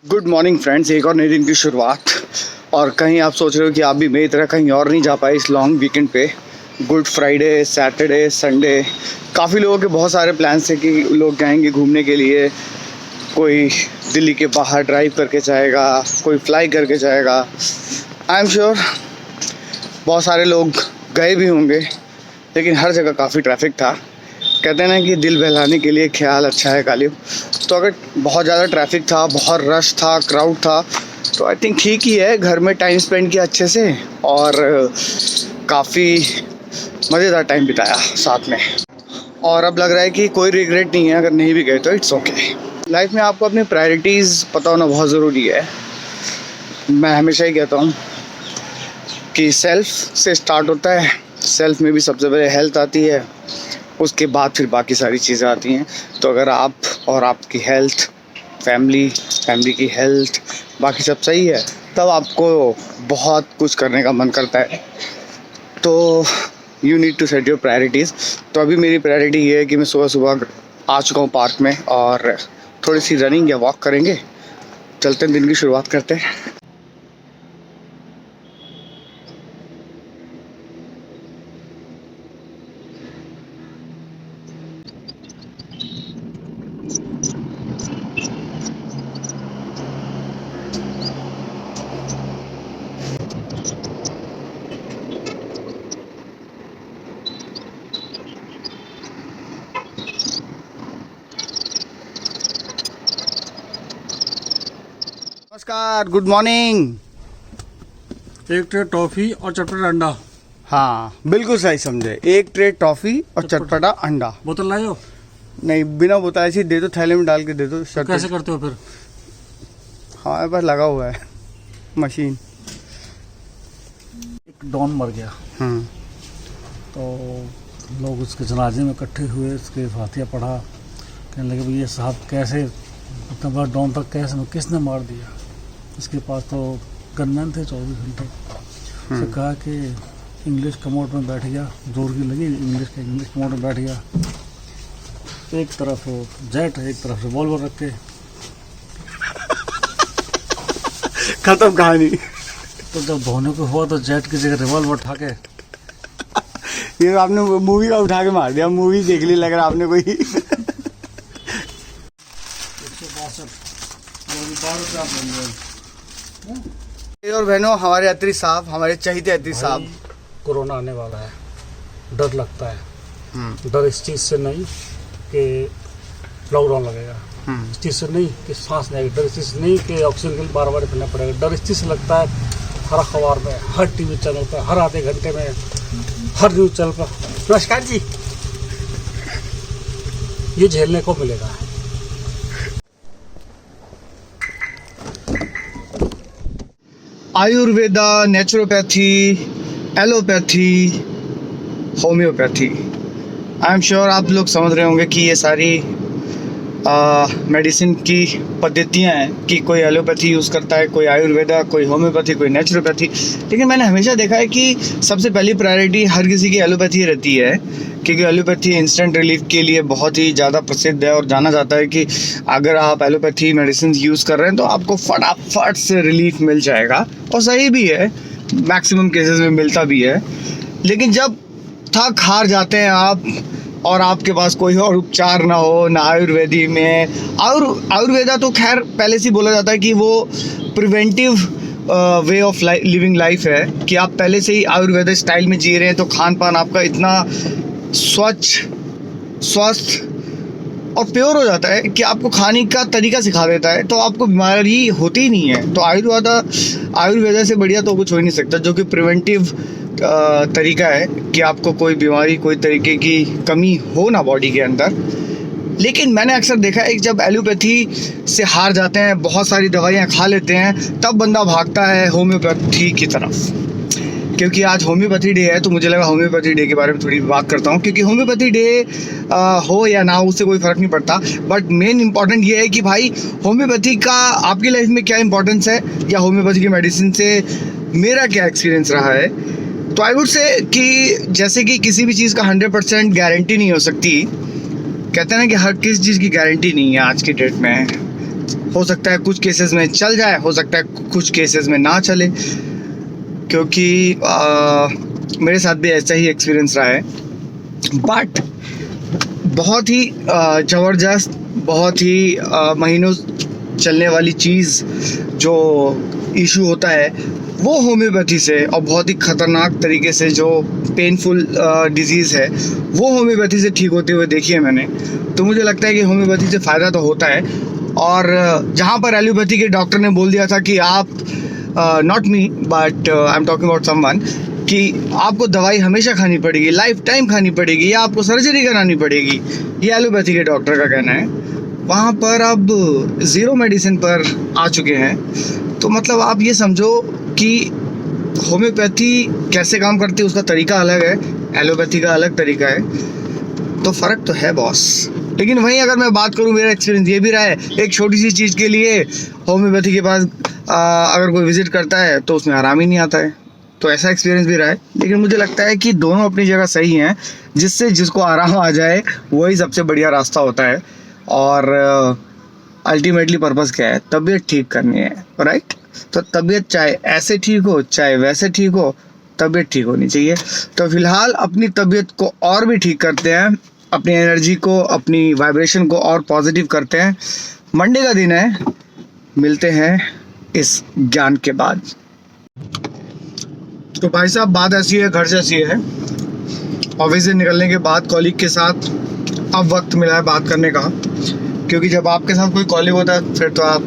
Good morning friends, एक और नए दिन की शुरुआत। और कहीं आप सोच रहे हो कि आप भी मेरी तरह कहीं और नहीं जा पाए इस लॉन्ग वीकेंड पे। गुड फ्राइडे, सैटरडे, संडे, काफ़ी लोगों के बहुत सारे प्लान्स थे कि लोग जाएंगे घूमने के लिए। कोई दिल्ली के बाहर ड्राइव करके जाएगा, कोई फ्लाई करके जाएगा। आई एम श्योर बहुत सारे लोग गए भी होंगे, लेकिन हर जगह काफ़ी ट्रैफिक था। कहते हैं ना कि दिल बहलाने के लिए ख्याल अच्छा है गालिब। तो अगर बहुत ज़्यादा ट्रैफिक था, बहुत रश था, क्राउड था, तो आई थिंक ठीक ही है, घर में टाइम स्पेंड किया अच्छे से और काफ़ी मज़ेदार टाइम बिताया साथ में। और अब लग रहा है कि कोई रिग्रेट नहीं है, अगर नहीं भी गए तो इट्स ओके। लाइफ में आपको अपनी प्रायोरिटीज़ पता होना बहुत ज़रूरी है। मैं हमेशा ही कहता हूँ कि सेल्फ से स्टार्ट होता है, सेल्फ में भी सबसे पहले हेल्थ आती है, उसके बाद फिर बाकी सारी चीज़ें आती हैं। तो अगर आप और आपकी हेल्थ, फैमिली की हेल्थ, बाकी सब सही है, तब आपको बहुत कुछ करने का मन करता है। तो you need to set your priorities. तो अभी मेरी प्रायोरिटी ये है कि मैं सुबह सुबह आ चुका हूँ पार्क में और थोड़ी सी रनिंग या वॉक करेंगे। चलते हैं, दिन की शुरुआत करते हैं। नमस्कार, गुड मॉर्निंग। एक ट्रे टॉफी और चटपटा अंडा। हाँ, बिल्कुल सही समझे। एक ट्रे टॉफ़ी और चटपटा अंडा। बोतल लाए हो? नहीं, बिना बोतल ऐसे ही दे दो, थैले में डाल के दे दो। शर्ट कैसे करते हो फिर? हाँ, बस लगा हुआ है मशीन। एक डॉन मर गया तो लोग उसके जनाजे में इकट्ठे हुए, उसके फातिया पढ़ा। कहने लगे भाई ये साहब कैसे, इतना बड़ा डॉन तक कैसे, किसने मार दिया? उसके पास तो गनमैन थे 24 घंटे। उसने कहा कि इंग्लिश कमोड में बैठ गया, जोर की लगी इंग्लिश कमोड में बैठ गया। एक तरफ जेट, एक तरफ रिवॉल्वर रख के। खत्म कहानी। तो जब धोने को हुआ तो जेट की जगह रिवॉल्वर उठा के। ये आपने मूवी का उठा के मार दिया। मूवी देख ली लग रहा आपने कोई। 162 और बहनों, हमारे अत्री साहब, हमारे चहीते अत्री साहब। कोरोना आने वाला है, डर लगता है। डर इस चीज़ से नहीं कि लॉकडाउन लगेगा, इस चीज़ से नहीं कि सांस नहीं आएगी, डर इस चीज़ से नहीं कि ऑक्सीजन के लिए बार बार फिरना पड़ेगा। डर इस चीज़ से लगता है हर अखबार में, हर टीवी चैनल पर, हर आधे घंटे में, हर न्यूज़ चैनल पर नमस्कार जी, ये झेलने को मिलेगा। Ayurveda, naturopathy, allopathy, homeopathy. I am sure आप लोग समझ रहे होंगे कि ये सारी मेडिसिन की पद्धतियाँ हैं कि कोई एलोपैथी यूज़ करता है, कोई आयुर्वेदा, कोई होम्योपैथी, कोई नेचुरोपैथी। लेकिन मैंने हमेशा देखा है कि सबसे पहली प्रायोरिटी हर किसी की एलोपैथी रहती है, क्योंकि एलोपैथी इंस्टेंट रिलीफ के लिए बहुत ही ज़्यादा प्रसिद्ध है और जाना जाता है कि अगर आप एलोपैथी मेडिसिन यूज़ कर रहे हैं तो आपको फटाफट से रिलीफ मिल जाएगा। और सही भी है, मैक्सिमम केसेस में मिलता भी है। लेकिन जब थक हार जाते हैं आप और आपके पास कोई और उपचार ना हो, ना आयुर्वेदी में, आयुर्वेदा तो खैर पहले से ही बोला जाता है कि वो preventive way of living life है, कि आप पहले से ही आयुर्वेदा स्टाइल में जी रहे हैं तो खान पान आपका इतना स्वच्छ, स्वस्थ और प्योर हो जाता है कि आपको खाने का तरीका सिखा देता है, तो आपको बीमारी होती ही नहीं है। तो आयुर्वेदा से बढ़िया तो कुछ हो ही नहीं सकता, जो कि प्रिवेंटिव तरीका है कि आपको कोई बीमारी, कोई तरीके की कमी हो ना बॉडी के अंदर। लेकिन मैंने अक्सर देखा है कि जब एलोपैथी से हार जाते हैं, बहुत सारी दवाइयाँ खा लेते हैं, तब बंदा भागता है होम्योपैथी की तरफ। क्योंकि आज होम्योपैथी डे है, तो मुझे लगा होम्योपैथी डे के बारे में थोड़ी बात करता हूँ। क्योंकि होम्योपैथी डे हो या ना हो, उससे कोई फ़र्क नहीं पड़ता, बट मेन इंपॉर्टेंट ये है कि भाई होम्योपैथी का आपकी लाइफ में क्या इंपॉर्टेंस है, या होम्योपैथी की मेडिसिन से मेरा क्या एक्सपीरियंस रहा है। तो आई वुड से कि जैसे कि किसी भी चीज़ का 100% गारंटी नहीं हो सकती। कहते हैं ना कि हर किसी चीज़ की गारंटी नहीं है आज की डेट में। हो सकता है कुछ केसेस में चल जाए, हो सकता है कुछ केसेस में ना चले, क्योंकि मेरे साथ भी ऐसा ही एक्सपीरियंस रहा है। बट बहुत ही ज़बरदस्त, बहुत ही महीनों चलने वाली चीज़ जो इशू होता है वो होम्योपैथी से, और बहुत ही ख़तरनाक तरीके से जो पेनफुल डिजीज़ है वो होम्योपैथी से ठीक होते हुए देखी है मैंने। तो मुझे लगता है कि होम्योपैथी से फ़ायदा तो होता है। और जहाँ पर एलोपैथी के डॉक्टर ने बोल दिया था कि आप, not me but I am talking about someone, कि आपको दवाई हमेशा खानी पड़ेगी, लाइफ टाइम खानी पड़ेगी, या आपको सर्जरी करानी पड़ेगी, ये एलोपैथी के डॉक्टर का कहना है, वहाँ पर अब ज़ीरो मेडिसिन पर आ चुके हैं। तो मतलब आप ये समझो कि होम्योपैथी कैसे काम करती है उसका तरीका अलग है, एलोपैथी का अलग तरीका है, तो फ़र्क तो है बॉस। लेकिन वहीं अगर मैं बात करूं, मेरा एक्सपीरियंस ये भी रहा है, एक छोटी सी चीज़ के लिए होम्योपैथी के पास अगर कोई विज़िट करता है तो उसमें आराम ही नहीं आता है। तो ऐसा एक्सपीरियंस भी रहा है। लेकिन मुझे लगता है कि दोनों अपनी जगह सही हैं, जिससे जिसको आराम आ जाए वही सबसे बढ़िया रास्ता होता है। और अल्टीमेटली पर्पस क्या है? तबीयत ठीक करनी है, राइट? तो तबीयत चाहे ऐसे ठीक हो चाहे वैसे ठीक हो, तबीयत ठीक होनी चाहिए। तो फिलहाल अपनी तबीयत को और भी ठीक करते हैं, अपनी एनर्जी को, अपनी वाइब्रेशन को और पॉजिटिव करते हैं। मंडे का दिन है, मिलते हैं इस ज्ञान के बाद। तो भाई साहब बात ऐसी है, घर जैसी है। ऑफिस से निकलने के बाद कॉलीग के साथ अब वक्त मिला है बात करने का, क्योंकि जब आपके साथ कोई कॉलीग होता है फिर तो आप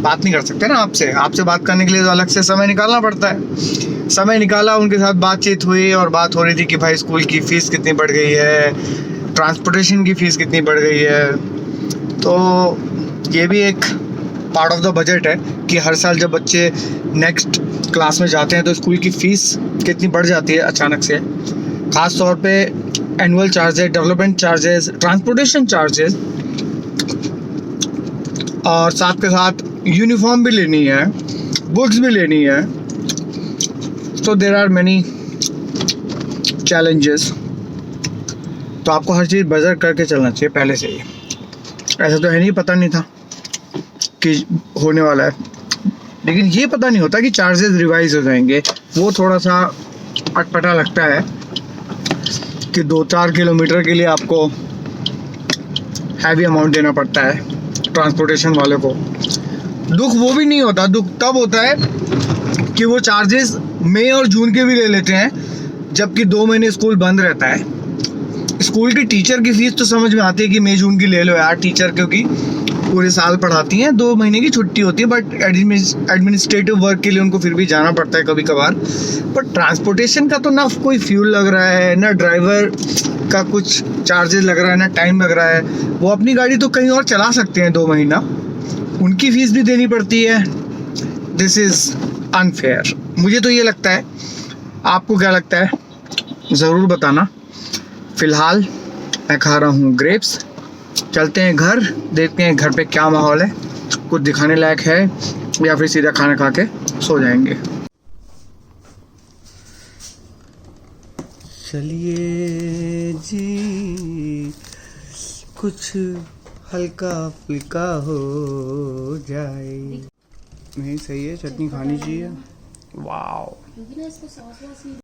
बात नहीं कर सकते ना। आपसे बात करने के लिए तो अलग से समय निकालना पड़ता है। समय निकाला, उनके साथ बातचीत हुई और बात हो रही थी कि भाई स्कूल की फ़ीस कितनी बढ़ गई है, ट्रांसपोर्टेशन की फ़ीस कितनी बढ़ गई है। तो ये भी एक पार्ट ऑफ द बजट है कि हर साल जब बच्चे नेक्स्ट क्लास में जाते हैं तो स्कूल की फ़ीस कितनी बढ़ जाती है अचानक से। ख़ास तौर पे annual charges, development charges, transportation charges, और साथ के साथ यूनिफॉर्म भी लेनी है, बुक्स भी लेनी है। तो देयर आर मैनी चैलेंजेस। तो आपको हर चीज़ बजट करके चलना चाहिए पहले से ही। ऐसा तो है नहीं, पता नहीं था कि होने वाला है, लेकिन ये पता नहीं होता कि चार्जेस रिवाइज हो जाएंगे। वो थोड़ा सा अटपटा लगता है कि 2-4 किलोमीटर के लिए आपको हैवी अमाउंट देना पड़ता है ट्रांसपोर्टेशन वाले को। दुख वो भी नहीं होता, दुख तब होता है कि वो चार्जेस मई और जून के भी ले लेते हैं, जबकि 2 महीने स्कूल बंद रहता है। स्कूल की टीचर की फ़ीस तो समझ में आती है कि मई जून की ले लो यार, टीचर क्योंकि पूरे साल पढ़ाती हैं, 2 महीने की छुट्टी होती है, बट एडमिनिस्ट्रेटिव वर्क के लिए उनको फिर भी जाना पड़ता है कभी कभार। बट ट्रांसपोर्टेशन का तो ना कोई फ्यूल लग रहा है, ना ड्राइवर का कुछ चार्जेस लग रहा है, ना टाइम लग रहा है। वो अपनी गाड़ी तो कहीं और चला सकते हैं 2 महीना, उनकी फ़ीस भी देनी पड़ती है। दिस इज़ अनफेयर, मुझे तो ये लगता है। आपको क्या लगता है ज़रूर बताना। फ़िलहाल मैं खा रहा हूँ ग्रेप्स। चलते हैं घर, देखते हैं घर पे क्या माहौल है, कुछ दिखाने लायक है या फिर सीधा खाना खा के सो जाएंगे। चलिए जी, कुछ हल्का फुल्का हो जाए। नहीं सही है, चटनी खानी चाहिए। वाओ, क्योंकि ना इसको सॉस वॉस नहीं।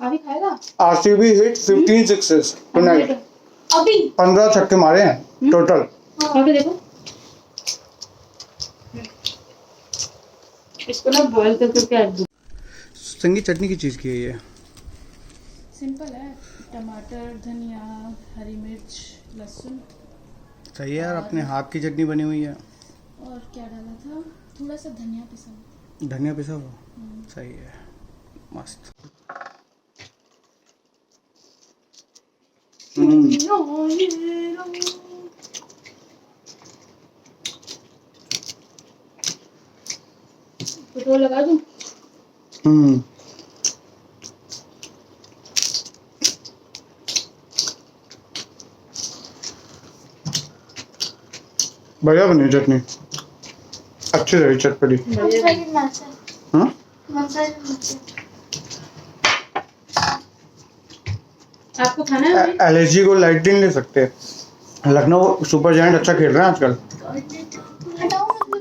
अभी खाएगा? RCB hit 15 sixes tonight। अभी 15 छक्के मारे हैं टोटल। अभी देखो, इसको ना बॉईल करके ऐड दो। संगीत चटनी की चीज़ की है ये? सिंपल है, टमाटर, धनिया, हरी मिर्च, लहसुन। सही है यार, अपने हाथ की चटनी बनी हुई है। और क्या डाला था? थोड़ा सा धनिया पिसा। धनिया पिसा हुआ, सही है, मस्त। तो लगा दूं? बढ़िया बनी चटनी, अच्छी रही, चटपटी। हाँ आपको खाना है अभी? एलएसजी को लाइटली नहीं ले सकते। लखनऊ सुपर जायंट अच्छा खेल रहा है आजकल। हटाओ मत